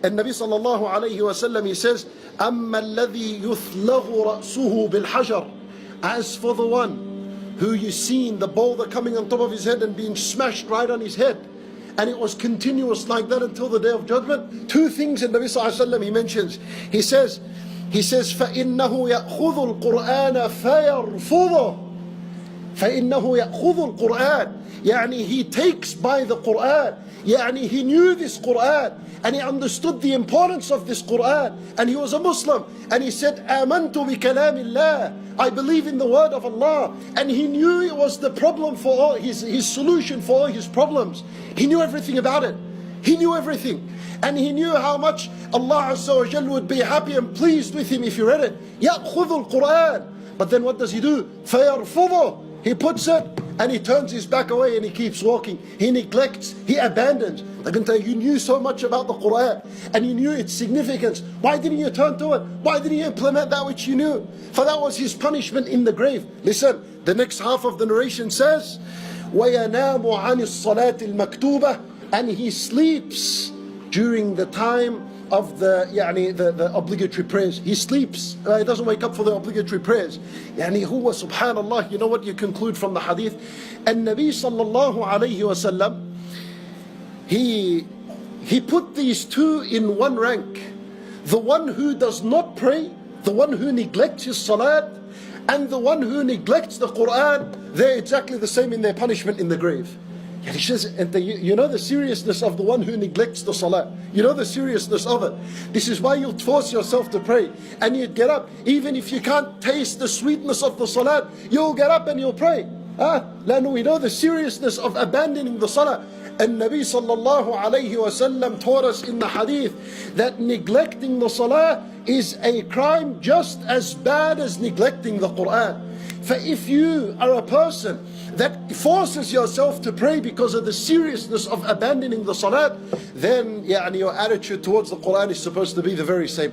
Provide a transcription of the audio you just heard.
And Nabi sallallahu alayhi wa sallam, he says, أَمَّا الَّذِي يُثْلَغُ رَأْسُهُ بِالْحَجَرِ. As for the one who you seen the boulder coming on top of his head and being smashed right on his head, and it was continuous like that until the day of judgment. Two things in Nabi sallallahu alayhi wa sallam he mentions. He says, فَإِنَّهُ يَأْخُذُ الْقُرْآنَ فَيَرْفُضُهُ. فَإِنَّهُ يَأْخُذُ الْقُرْآنَ. يعني he takes by the Qur'an. يعني he knew this Qur'an and he understood the importance of this Qur'an, and he was a Muslim, and he said, آمنت بكلام الله. I believe in the word of Allah. And he knew it was the problem for all his solution for all his problems. He knew everything about it. He knew everything. And he knew how much Allah Azza wa Jalla would be happy and pleased with him if he read it. يأخذ القرآن. But then what does he do? فيرفضه. He puts it and he turns his back away and he keeps walking. He neglects, he abandons. I can tell you, you knew so much about the Quran and you knew its significance. Why didn't you turn to it? Why didn't you implement that which you knew? For that was his punishment in the grave. Listen, the next half of the narration says, وَيَنَامُ عَنِ الصَّلَاةِ الْمَكْتُوبَةِ. And he sleeps during the time of the obligatory prayers. He sleeps. He doesn't wake up for the obligatory prayers. Huwa subhanallah. You know what you conclude from the hadith? And Nabi sallallahu alayhi wa sallam, he put these two in one rank. The one who does not pray, the one who neglects his salat, and the one who neglects the Quran, they're exactly the same in their punishment in the grave. He says, you know the seriousness of the one who neglects the salah. You know the seriousness of it. This is why you'll force yourself to pray. And you'd get up. Even if you can't taste the sweetness of the salah, you'll get up and you'll pray. We know the seriousness of abandoning the salah. And Nabi sallallahu alayhi wa sallam taught us in the hadith that neglecting the salah is a crime just as bad as neglecting the Quran. For if you are a person that forces yourself to pray because of the seriousness of abandoning the salat, then your attitude towards the Quran is supposed to be the very same.